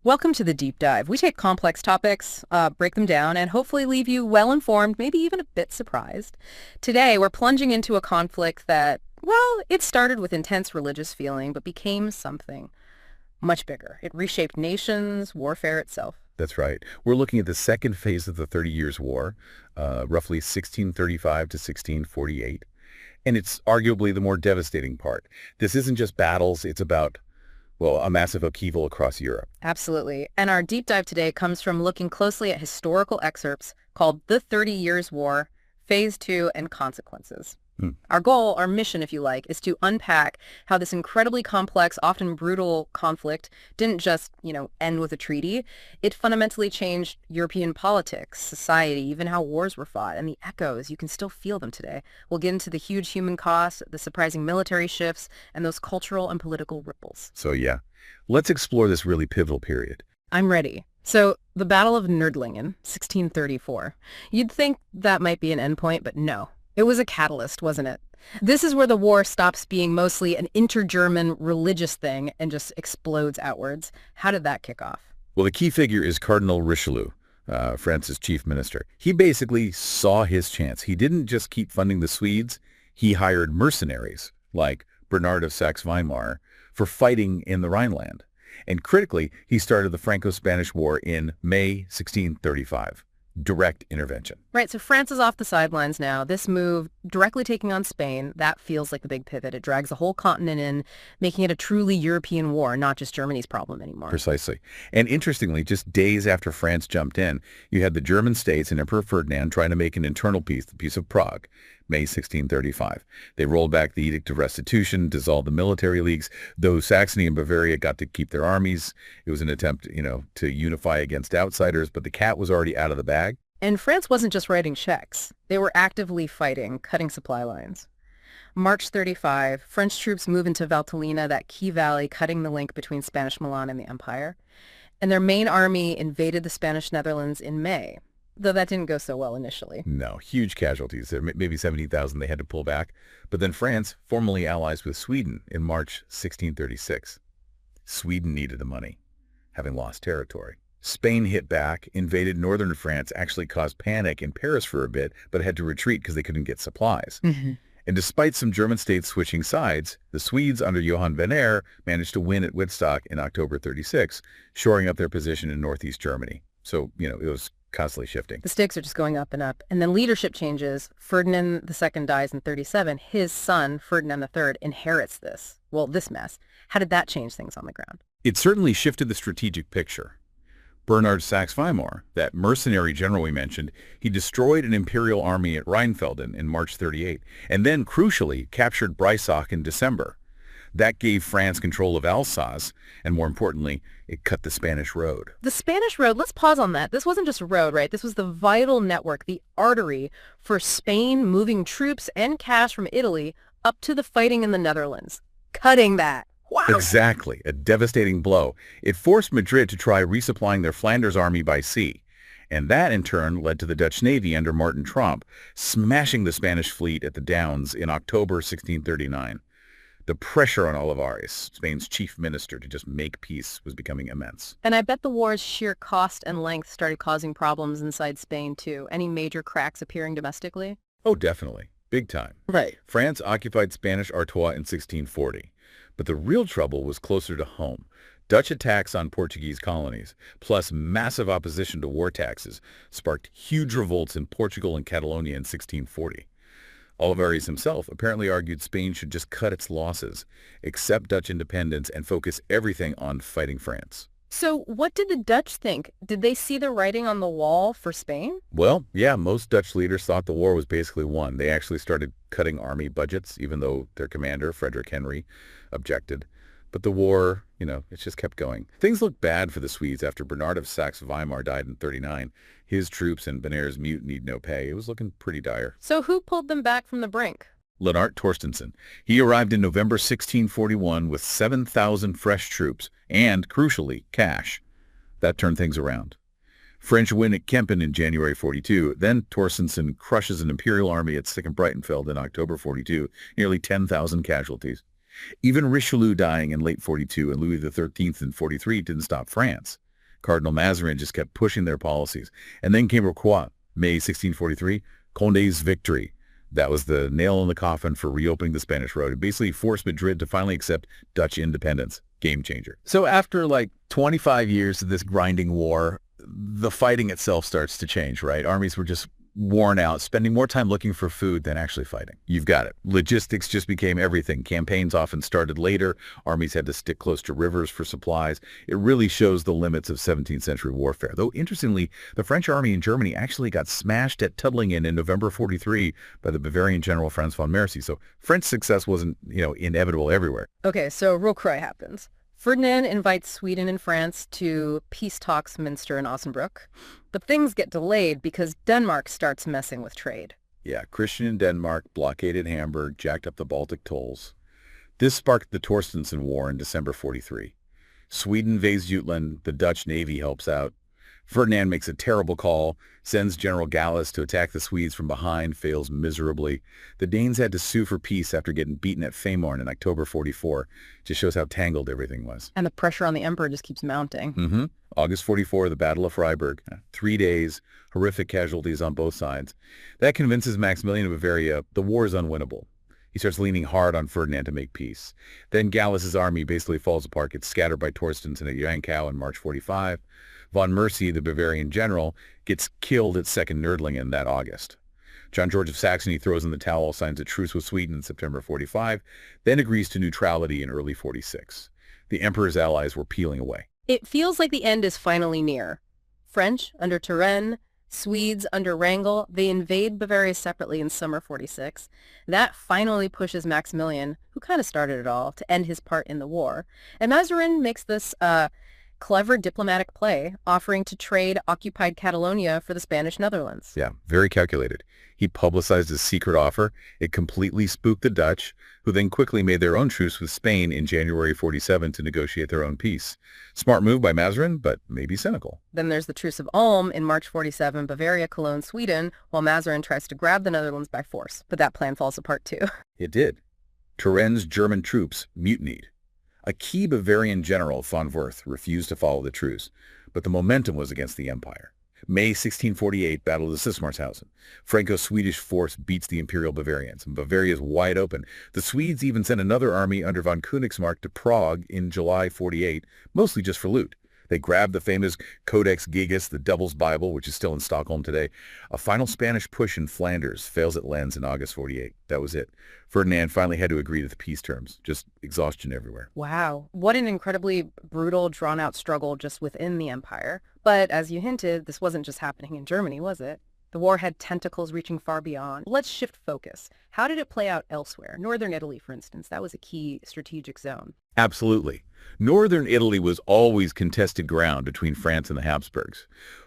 Welcome to the deep dive. We take complex topics, break them down, and hopefully leave you well-informed, maybe even a bit surprised. Today, we're plunging into a conflict that, well, it started with intense religious feeling, but became something much bigger. It reshaped nations, warfare itself. That's right. We're looking at the second phase of the 30 Years' War, roughly 1635 to 1648. And it's arguably the more devastating part. This isn't just battles, it's about, well, a massive upheaval across Europe. Absolutely. And our deep dive today comes from looking closely at historical excerpts called The 30 Years' War, Phase 2, and Consequences. Our goal, our mission, if you like, is to unpack how this incredibly complex, often brutal conflict didn't just, end with a treaty. It fundamentally changed European politics, society, even how wars were fought, and the echoes, you can still feel them today. We'll get into the huge human costs, the surprising military shifts, and those cultural and political ripples. So yeah, let's explore this really pivotal period. I'm ready. So, the Battle of Nördlingen, 1634. You'd think that might be an endpoint, but no. It was a catalyst, wasn't it? This is where the war stops being mostly an inter-German religious thing and just explodes outwards. How did that kick off? Well, the key figure is Cardinal Richelieu, France's chief minister. He basically saw his chance. He didn't just keep funding the Swedes. He hired mercenaries like Bernard of Saxe-Weimar for fighting in the Rhineland. And critically, he started the Franco-Spanish War in May 1635. Direct intervention. Right, so France is off the sidelines now. This move, directly taking on Spain, that feels like the big pivot. It drags the whole continent in, making it a truly European war, not just Germany's problem anymore. Precisely. And interestingly, just days after France jumped in, you had the German states and Emperor Ferdinand trying to make an internal peace, the Peace of Prague, May 1635. They rolled back the Edict of Restitution, dissolved the military leagues, though Saxony and Bavaria got to keep their armies. It was an attempt, to unify against outsiders, but the cat was already out of the bag. And France wasn't just writing checks. They were actively fighting, cutting supply lines. March 35, French troops move into Valtellina, that key valley cutting the link between Spanish Milan and the Empire. And their main army invaded the Spanish Netherlands in May, though that didn't go so well initially. No, huge casualties. There maybe 70,000 they had to pull back. But then France formally allies with Sweden in March 1636. Sweden needed the money, having lost territory. Spain hit back, invaded northern France, actually caused panic in Paris for a bit, but had to retreat because they couldn't get supplies. And despite some German states switching sides, the Swedes under Johann van Eyre managed to win at Wittstock in October 36, shoring up their position in northeast Germany. So, it was constantly shifting. The stakes are just going up and up. And then leadership changes. Ferdinand II dies in 37. His son, Ferdinand III, inherits this mess. How did that change things on the ground? It certainly shifted the strategic picture. Bernard Saxe-Weimar, that mercenary general we mentioned, he destroyed an imperial army at Rheinfelden in March 38, and then, crucially, captured Breisach in December. That gave France control of Alsace, and more importantly, it cut the Spanish road. The Spanish road, let's pause on that. This wasn't just a road, right? This was the vital network, the artery for Spain moving troops and cash from Italy up to the fighting in the Netherlands. Cutting that. Wow. Exactly, a devastating blow. It forced Madrid to try resupplying their Flanders army by sea. And that, in turn, led to the Dutch Navy under Martin Tromp smashing the Spanish fleet at the Downs in October 1639. The pressure on Olivares, Spain's chief minister, to just make peace was becoming immense. And I bet the war's sheer cost and length started causing problems inside Spain, too. Any major cracks appearing domestically? Oh, definitely. Big time. Right. France occupied Spanish Artois in 1640. But the real trouble was closer to home. Dutch attacks on Portuguese colonies, plus massive opposition to war taxes, sparked huge revolts in Portugal and Catalonia in 1640. Olivares himself apparently argued Spain should just cut its losses, accept Dutch independence, and focus everything on fighting France. So what did the Dutch think? Did they see the writing on the wall for Spain? Well, yeah, most Dutch leaders thought the war was basically won. They actually started cutting army budgets, even though their commander, Frederick Henry, objected. But the war, it just kept going. Things looked bad for the Swedes after Bernard of Saxe-Weimar died in 39. His troops and van Eyre's mutinied no pay. It was looking pretty dire. So who pulled them back from the brink? Lennart Torstensson. He arrived in November 1641 with 7,000 fresh troops and, crucially, cash. That turned things around. French win at Kempen in January 42. Then Torstensson crushes an imperial army at Sickenbreitenfeld in October 42, nearly 10,000 casualties. Even Richelieu dying in late 42 and Louis XIII in 43 didn't stop France. Cardinal Mazarin just kept pushing their policies. And then came Rocroi, May 1643, Condé's victory. That was the nail in the coffin for reopening the Spanish road. It basically forced Madrid to finally accept Dutch independence. Game changer. So after like 25 years of this grinding war, the fighting itself starts to change, right? Armies were just worn out, spending more time looking for food than actually fighting. You've got it. Logistics just became everything. Campaigns often started later. Armies had to stick close to rivers for supplies. It really shows the limits of 17th century warfare. Though, interestingly, the French army in Germany actually got smashed at Tuttlingen in November 43 by the Bavarian general Franz von Mercy. So French success wasn't, inevitable everywhere. Okay, so Rocroi happens. Ferdinand invites Sweden and France to peace talks Münster and Osnabrück, but things get delayed because Denmark starts messing with trade. Yeah, Christian and Denmark blockaded Hamburg, jacked up the Baltic tolls. This sparked the Torstenson War in December 43. Sweden invades Jutland, the Dutch Navy helps out. Ferdinand makes a terrible call, sends General Gallas to attack the Swedes from behind, fails miserably. The Danes had to sue for peace after getting beaten at Famorn in October 44. Just shows how tangled everything was. And the pressure on the emperor just keeps mounting. August 44, the Battle of Freiburg. 3 days, horrific casualties on both sides. That convinces Maximilian of Bavaria the war is unwinnable. He starts leaning hard on Ferdinand to make peace. Then Gallas's army basically falls apart, gets scattered by Torstenson at Jankau in March 45. Von Mercy, the Bavarian general, gets killed at Second Nördlingen that August. John George of Saxony throws in the towel, signs a truce with Sweden in September 45, then agrees to neutrality in early 46. The emperor's allies were peeling away. It feels like the end is finally near. French under Turenne, Swedes under Wrangel, they invade Bavaria separately in summer 46. That finally pushes Maximilian, who kind of started it all, to end his part in the war. And Mazarin makes this clever diplomatic play, offering to trade occupied Catalonia for the Spanish Netherlands. Yeah, very calculated. He publicized his secret offer. It completely spooked the Dutch, who then quickly made their own truce with Spain in January 47 to negotiate their own peace. Smart move by Mazarin, but maybe cynical. Then there's the Truce of Ulm in March 47, Bavaria, Cologne, Sweden, while Mazarin tries to grab the Netherlands by force. But that plan falls apart too. It did. Turenne's German troops mutinied. A key Bavarian general, von Werth, refused to follow the truce, but the momentum was against the empire. May 1648, Battle of Sismarshausen. Franco-Swedish force beats the Imperial Bavarians, and Bavaria is wide open. The Swedes even sent another army under von Königsmarck to Prague in July 48, mostly just for loot. They grabbed the famous Codex Gigas, the Devil's Bible, which is still in Stockholm today. A final Spanish push in Flanders fails at Lens in August 48. That was it. Ferdinand finally had to agree to the peace terms. Just exhaustion everywhere. Wow. What an incredibly brutal, drawn-out struggle just within the empire. But as you hinted, this wasn't just happening in Germany, was it? The war had tentacles reaching far beyond. Let's shift focus. How did it play out elsewhere? Northern Italy, for instance, that was a key strategic zone. Absolutely. Northern Italy was always contested ground between France and the Habsburgs,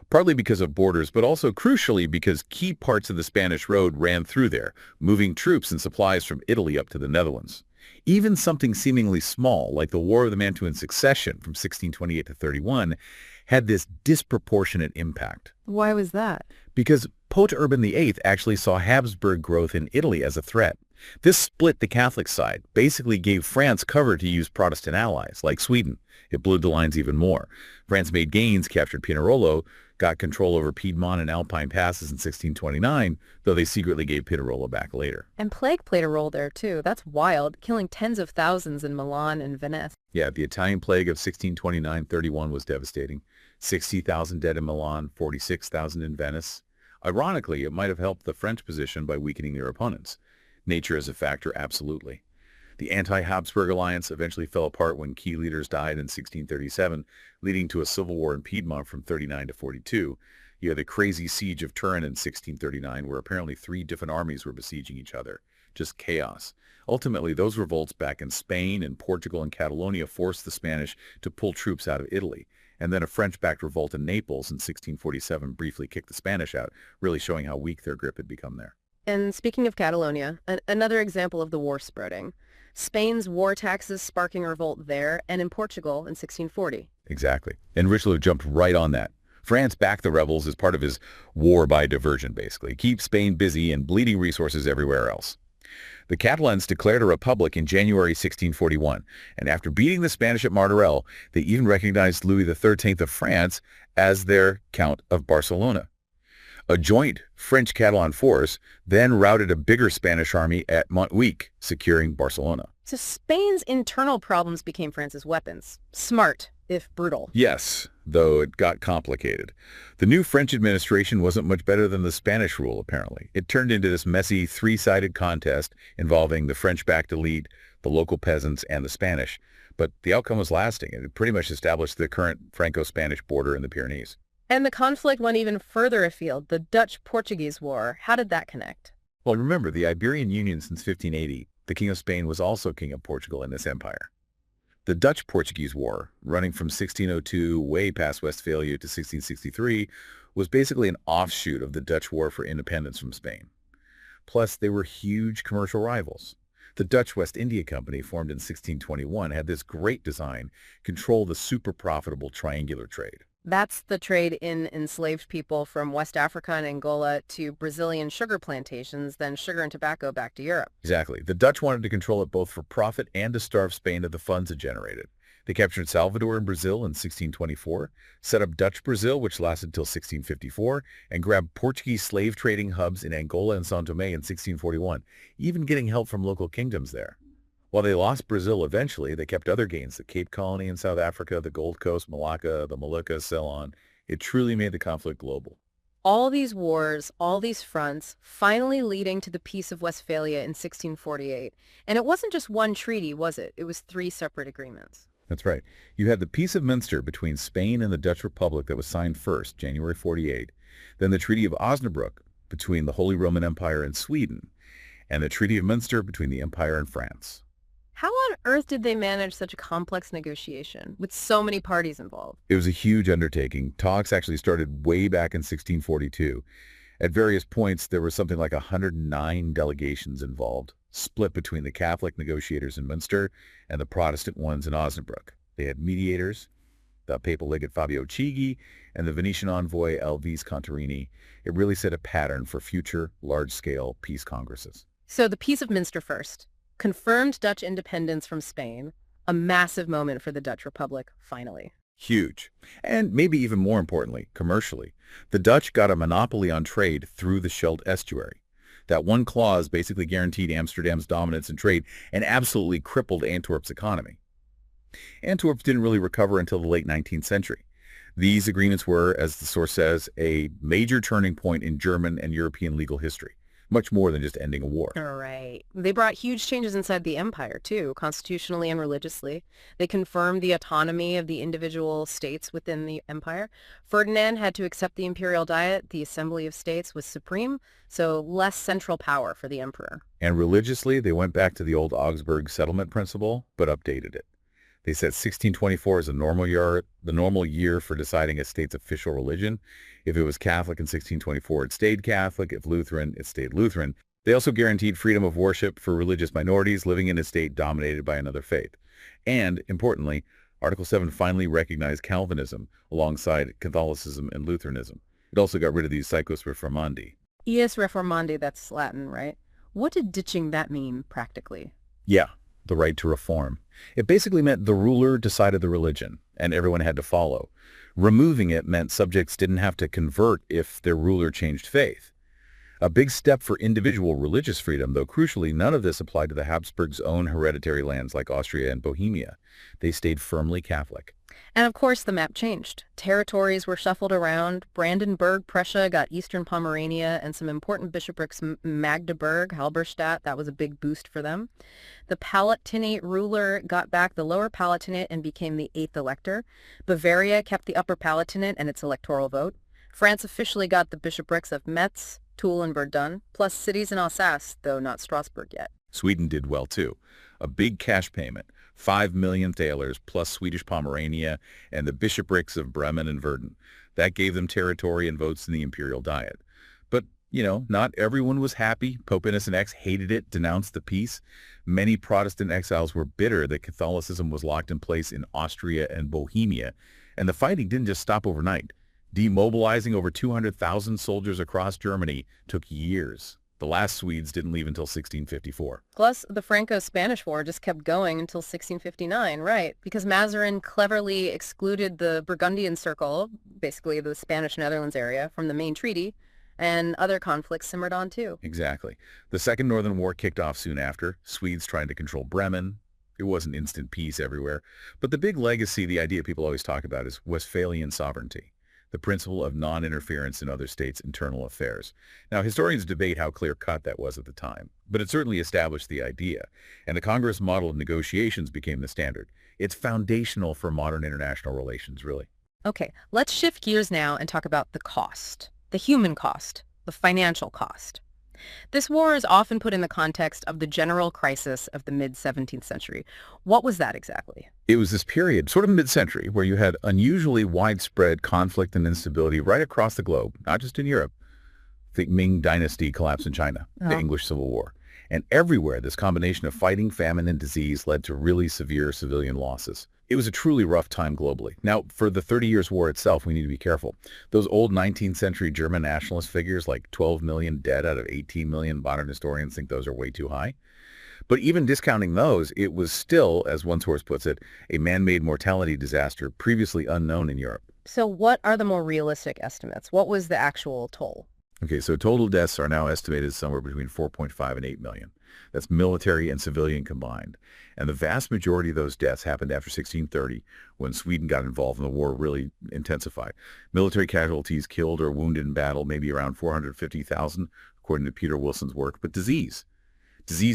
partly because of borders, but also crucially because key parts of the Spanish road ran through there, moving troops and supplies from Italy up to the Netherlands. Even something seemingly small, like the War of the Mantuan Succession from 1628 to 31, had this disproportionate impact. Why was that? Because Pope Urban VIII actually saw Habsburg growth in Italy as a threat. This split the Catholic side, basically gave France cover to use Protestant allies, like Sweden. It blew the lines even more. France made gains, captured Pinerolo, got control over Piedmont and Alpine passes in 1629, though they secretly gave Pinerolo back later. And plague played a role there, too. That's wild, killing tens of thousands in Milan and Venice. Yeah, the Italian plague of 1629-31 was devastating. 60,000 dead in Milan, 46,000 in Venice. Ironically, it might have helped the French position by weakening their opponents. Nature as a factor, absolutely. The anti-Habsburg alliance eventually fell apart when key leaders died in 1637, leading to a civil war in Piedmont from 39 to 42. You had the crazy siege of Turin in 1639, where apparently 3 different armies were besieging each other. Just chaos. Ultimately, those revolts back in Spain and Portugal and Catalonia forced the Spanish to pull troops out of Italy. And then a French-backed revolt in Naples in 1647 briefly kicked the Spanish out, really showing how weak their grip had become there. And speaking of Catalonia, another example of the war spreading. Spain's war taxes sparking a revolt there, and in Portugal in 1640. Exactly. And Richelieu jumped right on that. France backed the rebels as part of his war by diversion, basically. Keep Spain busy and bleeding resources everywhere else. The Catalans declared a republic in January 1641, and after beating the Spanish at Martorell, they even recognized Louis XIII of France as their Count of Barcelona. A joint French-Catalan force then routed a bigger Spanish army at Montjuic, securing Barcelona. So Spain's internal problems became France's weapons. Smart, if brutal. Yes, though it got complicated. The new French administration wasn't much better than the Spanish rule, apparently. It turned into this messy three-sided contest involving the French-backed elite, the local peasants, and the Spanish. But the outcome was lasting, and it pretty much established the current Franco-Spanish border in the Pyrenees. And the conflict went even further afield, the Dutch-Portuguese War. How did that connect? Well, remember, the Iberian Union since 1580, the King of Spain was also King of Portugal in this empire. The Dutch-Portuguese War, running from 1602 way past Westphalia to 1663, was basically an offshoot of the Dutch War for Independence from Spain. Plus, they were huge commercial rivals. The Dutch West India Company, formed in 1621, had this great design, control the super profitable triangular trade. That's the trade in enslaved people from West Africa and Angola to Brazilian sugar plantations, then sugar and tobacco back to Europe. Exactly. The Dutch wanted to control it both for profit and to starve Spain of the funds it generated. They captured Salvador and Brazil in 1624, set up Dutch Brazil, which lasted till 1654, and grabbed Portuguese slave trading hubs in Angola and São Tomé in 1641, even getting help from local kingdoms there. While they lost Brazil eventually, they kept other gains, the Cape Colony in South Africa, the Gold Coast, Malacca, the Moluccas, so on. It truly made the conflict global. All these wars, all these fronts, finally leading to the Peace of Westphalia in 1648. And it wasn't just one treaty, was it? It was 3 separate agreements. That's right. You had the Peace of Münster between Spain and the Dutch Republic that was signed first, January 48. Then the Treaty of Osnabrück between the Holy Roman Empire and Sweden, and the Treaty of Münster between the Empire and France. How on earth did they manage such a complex negotiation with so many parties involved? It was a huge undertaking. Talks actually started way back in 1642. At various points, there was something like 109 delegations involved, split between the Catholic negotiators in Münster and the Protestant ones in Osnabrück. They had mediators, the papal legate Fabio Chigi, and the Venetian envoy Elvise Contarini. It really set a pattern for future large-scale peace congresses. So the Peace of Münster first. Confirmed Dutch independence from Spain, a massive moment for the Dutch Republic, finally. Huge. And maybe even more importantly, commercially. The Dutch got a monopoly on trade through the Scheldt estuary. That one clause basically guaranteed Amsterdam's dominance in trade and absolutely crippled Antwerp's economy. Antwerp didn't really recover until the late 19th century. These agreements were, as the source says, a major turning point in German and European legal history. Much more than just ending a war. Right. They brought huge changes inside the empire, too, constitutionally and religiously. They confirmed the autonomy of the individual states within the empire. Ferdinand had to accept the imperial diet. The Assembly of States was supreme, so less central power for the emperor. And religiously, they went back to the old Augsburg settlement principle, but updated it. They said 1624 is the normal year for deciding a state's official religion. If it was Catholic in 1624, it stayed Catholic. If Lutheran, it stayed Lutheran. They also guaranteed freedom of worship for religious minorities living in a state dominated by another faith. And, importantly, Article 7 finally recognized Calvinism alongside Catholicism and Lutheranism. It also got rid of the Ius Reformandi. Ius Reformandi, that's Latin, right? What did ditching that mean practically? Yeah, the right to reform. It basically meant the ruler decided the religion, and everyone had to follow. Removing it meant subjects didn't have to convert if their ruler changed faith. A big step for individual religious freedom, though crucially none of this applied to the Habsburgs' own hereditary lands like Austria and Bohemia. They stayed firmly Catholic. And of course the map changed. Territories were shuffled around. Brandenburg, Prussia got eastern Pomerania and some important bishoprics, Magdeburg, Halberstadt, that was a big boost for them. The Palatinate ruler got back the lower Palatinate and became the 8th elector. Bavaria kept the upper Palatinate and its electoral vote. France officially got the bishoprics of Metz, Toul, and Verdun, plus cities in Alsace, though not Strasbourg yet. Sweden did well too. A big cash payment, 5 million thalers plus Swedish Pomerania and the bishoprics of Bremen and Verden. That gave them territory and votes in the imperial diet. But, not everyone was happy. Pope Innocent X hated it, denounced the peace. Many Protestant exiles were bitter that Catholicism was locked in place in Austria and Bohemia. And the fighting didn't just stop overnight. Demobilizing over 200,000 soldiers across Germany took years. The last Swedes didn't leave until 1654. Plus, the Franco-Spanish War just kept going until 1659, right? Because Mazarin cleverly excluded the Burgundian Circle, basically the Spanish Netherlands area, from the main treaty, and other conflicts simmered on too. Exactly. The Second Northern War kicked off soon after, Swedes trying to control Bremen. It wasn't instant peace everywhere. But the big legacy, the idea people always talk about, is Westphalian sovereignty, the principle of non-interference in other states' internal affairs. Now, historians debate how clear-cut that was at the time, but it certainly established the idea, and the Congress model of negotiations became the standard. It's foundational for modern international relations, really. Okay, let's shift gears now and talk about the cost, the human cost, the financial cost. This war is often put in the context of the general crisis of the mid-17th century. What was that exactly? It was this period, sort of mid-century, where you had unusually widespread conflict and instability right across the globe, not just in Europe. Think Ming Dynasty collapse in China, the English Civil War. And everywhere, this combination of fighting, famine, and disease led to really severe civilian losses. It was a truly rough time globally. Now, for the 30 Years' War itself, we need to be careful. Those old 19th century German nationalist figures, like 12 million dead out of 18 million, modern historians think those are way too high. But even discounting those, it was still, as one source puts it, a man-made mortality disaster previously unknown in Europe. So what are the more realistic estimates? What was the actual toll? Okay, so total deaths are now estimated somewhere between 4.5 and 8 million. That's military and civilian combined. And the vast majority of those deaths happened after 1630, when Sweden got involved and the war really intensified. Military casualties killed or wounded in battle, maybe around 450,000, according to Peter Wilson's work. But disease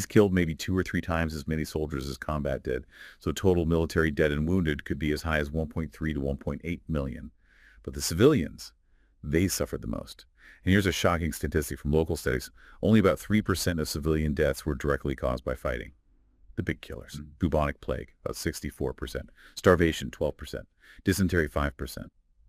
killed maybe 2 or 3 times as many soldiers as combat did. So total military dead and wounded could be as high as 1.3 to 1.8 million. But the civilians, they suffered the most. And here's a shocking statistic from local studies. Only about 3% of civilian deaths were directly caused by fighting. The big killers. Bubonic plague, about 64%. Starvation, 12%. Dysentery, 5%.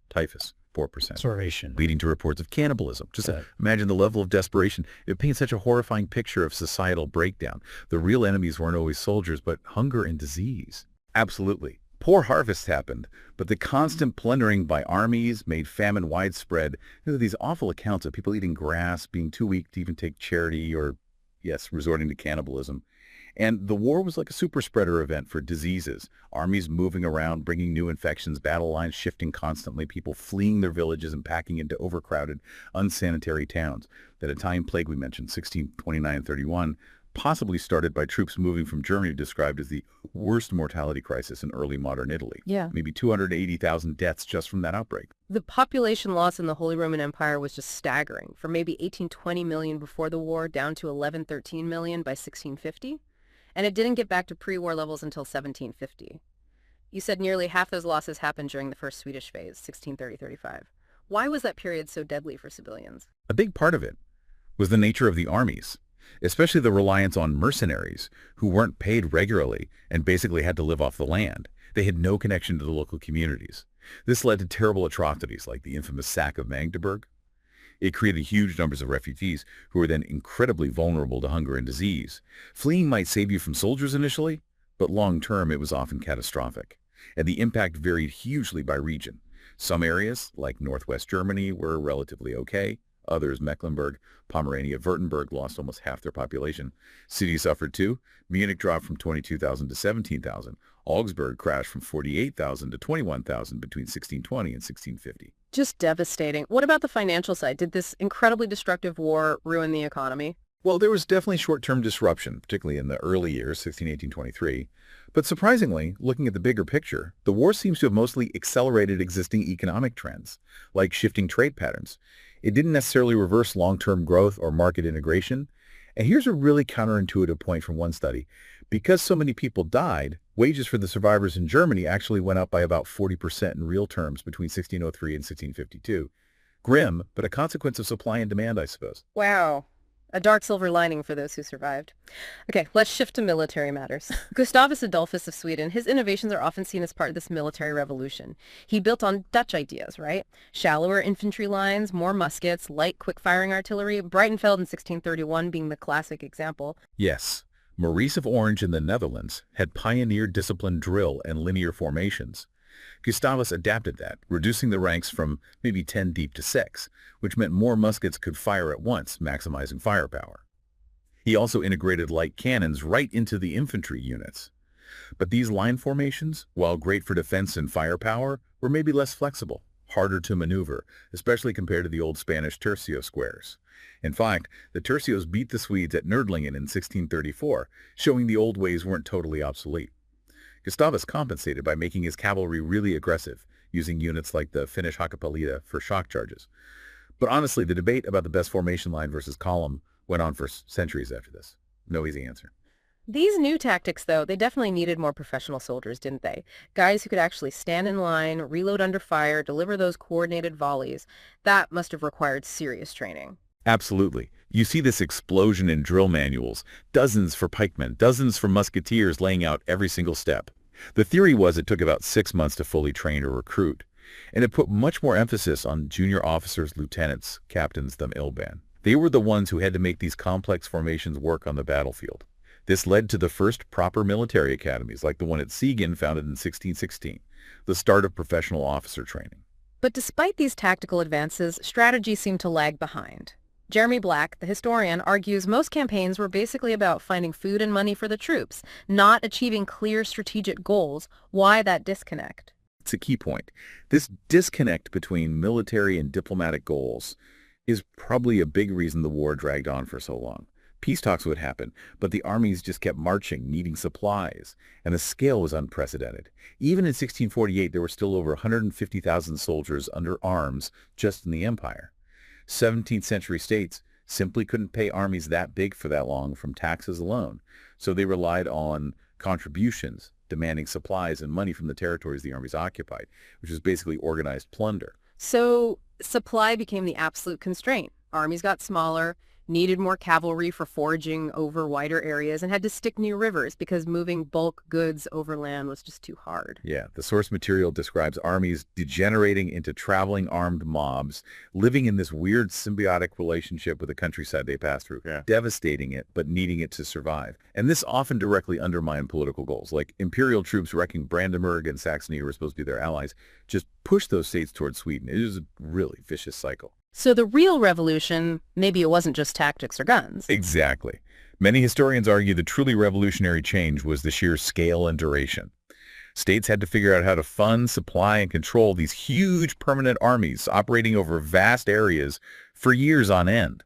Typhus, 4%. Starvation. Leading to reports of cannibalism. Just imagine the level of desperation. It paints such a horrifying picture of societal breakdown. The real enemies weren't always soldiers, but hunger and disease. Absolutely. Poor harvests happened, but the constant plundering by armies made famine widespread. There are these awful accounts of people eating grass, being too weak to even take charity, or, yes, resorting to cannibalism. And the war was like a super spreader event for diseases. Armies moving around, bringing new infections, battle lines shifting constantly, people fleeing their villages and packing into overcrowded, unsanitary towns. That Italian plague we mentioned, 1629-31, possibly started by troops moving from Germany, described as the worst mortality crisis in early modern Italy. Yeah. Maybe 280,000 deaths just from that outbreak. The population loss in the Holy Roman Empire was just staggering, from maybe 18-20 million before the war down to 11-13 million by 1650. And it didn't get back to pre-war levels until 1750. You said nearly half those losses happened during the first Swedish phase, 1630-35. Why was that period so deadly for civilians? A big part of it was the nature of the armies, especially the reliance on mercenaries who weren't paid regularly and basically had to live off the land. They had no connection to the local communities. This led to terrible atrocities like the infamous sack of Magdeburg. It created huge numbers of refugees who were then incredibly vulnerable to hunger and disease. Fleeing might save you from soldiers initially, but long-term it was often catastrophic. And the impact varied hugely by region. Some areas, like northwest Germany, were relatively okay. Others, Mecklenburg, Pomerania, Württemberg, lost almost half their population. Cities suffered too. Munich dropped from 22,000 to 17,000. Augsburg crashed from 48,000 to 21,000 between 1620 and 1650. Just devastating. What about the financial side? Did this incredibly destructive war ruin the economy? Well, there was definitely short-term disruption, particularly in the early years, 1618-23. But surprisingly, looking at the bigger picture, the war seems to have mostly accelerated existing economic trends, like shifting trade patterns. It didn't necessarily reverse long-term growth or market integration. And here's a really counterintuitive point from one study. Because so many people died, wages for the survivors in Germany actually went up by about 40% in real terms between 1603 and 1652. Grim, but a consequence of supply and demand, I suppose. Wow. A dark silver lining for those who survived. Okay, let's shift to military matters. Gustavus Adolphus of Sweden, his innovations are often seen as part of this military revolution. He built on Dutch ideas, right? Shallower infantry lines, more muskets, light, quick-firing artillery, Breitenfeld in 1631 being the classic example. Yes. Maurice of Orange in the Netherlands had pioneered disciplined drill and linear formations. Gustavus adapted that, reducing the ranks from maybe 10 deep to 6, which meant more muskets could fire at once, maximizing firepower. He also integrated light cannons right into the infantry units. But these line formations, while great for defense and firepower, were maybe less flexible, harder to maneuver, especially compared to the old Spanish tercio squares. In fact, the tercios beat the Swedes at Nördlingen in 1634, showing the old ways weren't totally obsolete. Gustavus compensated by making his cavalry really aggressive, using units like the Finnish Hakkapeliitta for shock charges. But honestly, the debate about the best formation line versus column went on for centuries after this. No easy answer. These new tactics, though, they definitely needed more professional soldiers, didn't they? Guys who could actually stand in line, reload under fire, deliver those coordinated volleys. That must have required serious training. Absolutely. You see this explosion in drill manuals, dozens for pikemen, dozens for musketeers laying out every single step. The theory was it took about 6 months to fully train or recruit, and it put much more emphasis on junior officers, lieutenants, captains, the Ilban. They were the ones who had to make these complex formations work on the battlefield. This led to the first proper military academies, like the one at Siegen, founded in 1616, the start of professional officer training. But despite these tactical advances, strategy seemed to lag behind. Jeremy Black, the historian, argues most campaigns were basically about finding food and money for the troops, not achieving clear strategic goals. Why that disconnect? It's a key point. This disconnect between military and diplomatic goals is probably a big reason the war dragged on for so long. Peace talks would happen, but the armies just kept marching, needing supplies, and the scale was unprecedented. Even in 1648, there were still over 150,000 soldiers under arms just in the empire. 17th century states simply couldn't pay armies that big for that long from taxes alone, so they relied on contributions, demanding supplies and money from the territories the armies occupied, which was basically organized plunder. So supply became the absolute constraint. Armies got smaller, needed more cavalry for foraging over wider areas, and had to stick near rivers because moving bulk goods overland was just too hard. Yeah, the source material describes armies degenerating into traveling armed mobs, living in this weird symbiotic relationship with the countryside they passed through, devastating it, but needing it to survive. And this often directly undermined political goals, like imperial troops wrecking Brandenburg and Saxony, who were supposed to be their allies, just pushed those states towards Sweden. It was a really vicious cycle. So the real revolution, maybe it wasn't just tactics or guns. Exactly. Many historians argue the truly revolutionary change was the sheer scale and duration. States had to figure out how to fund, supply, and control these huge permanent armies operating over vast areas for years on end.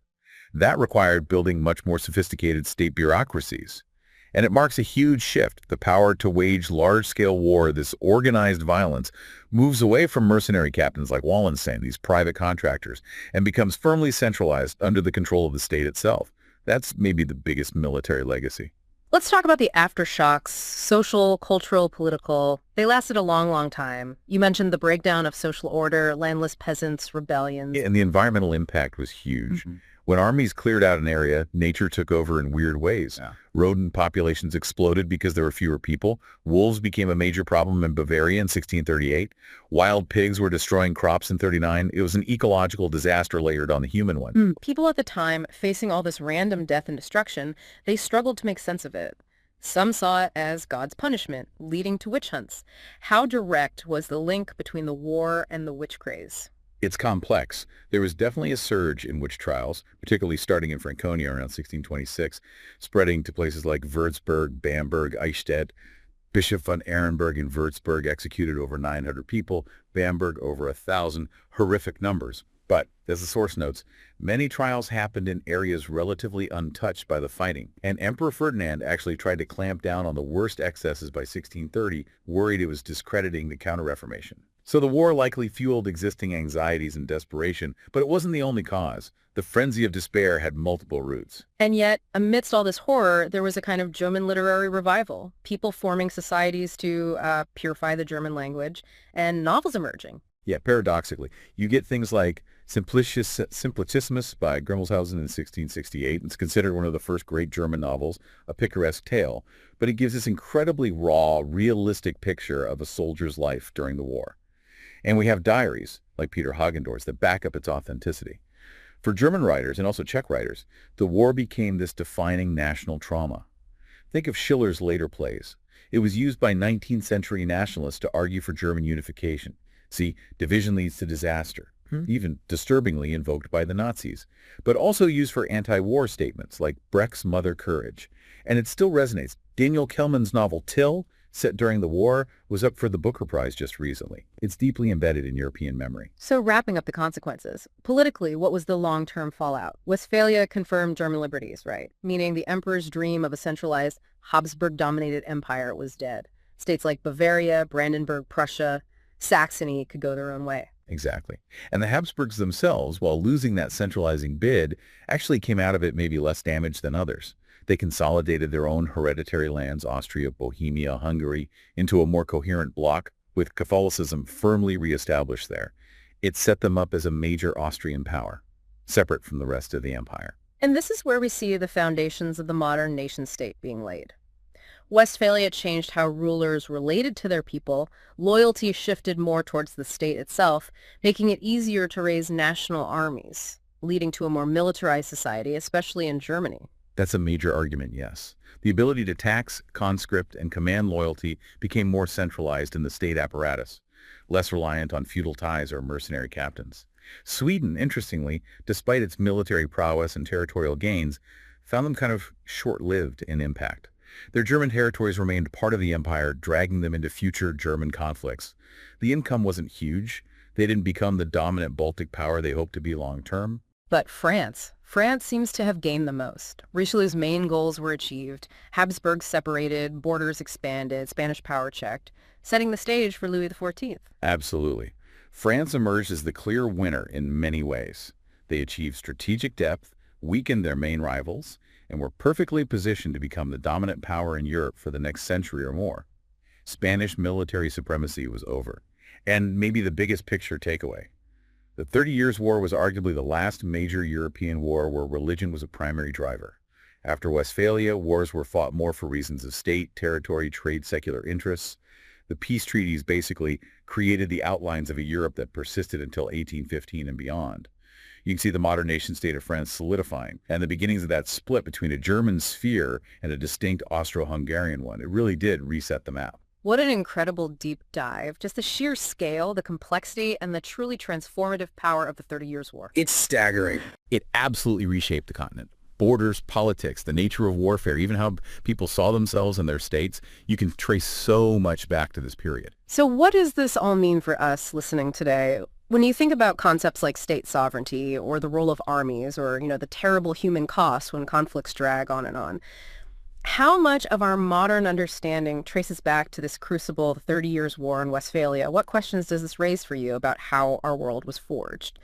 That required building much more sophisticated state bureaucracies. And it marks a huge shift. The power to wage large-scale war, this organized violence, moves away from mercenary captains like Wallenstein, these private contractors, and becomes firmly centralized under the control of the state itself. That's maybe the biggest military legacy. Let's talk about the aftershocks, social, cultural, political. They lasted a long, long time. You mentioned the breakdown of social order, landless peasants, rebellions. Yeah, and the environmental impact was huge. When armies cleared out an area, nature took over in weird ways. Rodent populations exploded because there were fewer people. Wolves became a major problem in Bavaria in 1638. Wild pigs were destroying crops in 39. It was an ecological disaster layered on the human one. People at the time, facing all this random death and destruction, they struggled to make sense of it. Some saw it as God's punishment, leading to witch hunts. How direct was the link between the war and the witch craze? It's complex. There was definitely a surge in witch trials, particularly starting in Franconia around 1626, spreading to places like Würzburg, Bamberg, Eichstätt. Bishop von Ehrenberg in Würzburg executed over 900 people, Bamberg over 1,000, horrific numbers. But, as the source notes, many trials happened in areas relatively untouched by the fighting, and Emperor Ferdinand actually tried to clamp down on the worst excesses by 1630, worried it was discrediting the Counter-Reformation. So the war likely fueled existing anxieties and desperation, but it wasn't the only cause. The frenzy of despair had multiple roots. And yet, amidst all this horror, there was a kind of German literary revival, people forming societies to purify the German language, and novels emerging. Yeah, paradoxically, you get things like Simplicissimus by Grimmelshausen in 1668. It's considered one of the first great German novels, a picaresque tale, but it gives this incredibly raw, realistic picture of a soldier's life during the war. And we have diaries, like Peter Hagendorf's, that back up its authenticity. For German writers, and also Czech writers, the war became this defining national trauma. Think of Schiller's later plays. It was used by 19th century nationalists to argue for German unification. See, division leads to disaster. even disturbingly invoked by the Nazis, but also used for anti-war statements like Brecht's Mother Courage. And it still resonates. Daniel Kellman's novel Till, set during the war, was up for the Booker Prize just recently. It's deeply embedded in European memory. So wrapping up the consequences, politically, what was the long-term fallout? Westphalia confirmed German liberties, right? Meaning the emperor's dream of a centralized Habsburg-dominated empire was dead. States like Bavaria, Brandenburg, Prussia, Saxony could go their own way. Exactly. And the Habsburgs themselves, while losing that centralizing bid, actually came out of it maybe less damaged than others. They consolidated their own hereditary lands, Austria, Bohemia, Hungary, into a more coherent bloc, with Catholicism firmly reestablished there. It set them up as a major Austrian power, separate from the rest of the empire. And this is where we see the foundations of the modern nation-state being laid. Westphalia changed how rulers related to their people. Loyalty shifted more towards the state itself, making it easier to raise national armies, leading to a more militarized society, especially in Germany. That's a major argument, yes. The ability to tax, conscript, and command loyalty became more centralized in the state apparatus, less reliant on feudal ties or mercenary captains. Sweden, interestingly, despite its military prowess and territorial gains, found them kind of short-lived in impact. Their German territories remained part of the empire, dragging them into future German conflicts. The income wasn't huge. They didn't become the dominant Baltic power they hoped to be long-term. But France seems to have gained the most. Richelieu's main goals were achieved, Habsburgs separated, borders expanded, Spanish power checked, setting the stage for Louis XIV. Absolutely. France emerged as the clear winner in many ways. They achieved strategic depth, weakened their main rivals, and were perfectly positioned to become the dominant power in Europe for the next century or more. Spanish military supremacy was over. And maybe the biggest picture takeaway: the 30 Years' War was arguably the last major European war where religion was a primary driver. After Westphalia, wars were fought more for reasons of state, territory, trade, secular interests. The peace treaties basically created the outlines of a Europe that persisted until 1815 and beyond. You can see the modern nation-state of France solidifying, and the beginnings of that split between a German sphere and a distinct Austro-Hungarian one. It really did reset the map. What an incredible deep dive. Just the sheer scale, the complexity, and the truly transformative power of the 30 Years' War. It's staggering. It absolutely reshaped the continent. Borders, politics, the nature of warfare, even how people saw themselves and their states, you can trace so much back to this period. So what does this all mean for us listening today? When you think about concepts like state sovereignty or the role of armies or, the terrible human costs when conflicts drag on and on, how much of our modern understanding traces back to this crucible of the 30 Years' War in Westphalia? What questions does this raise for you about how our world was forged?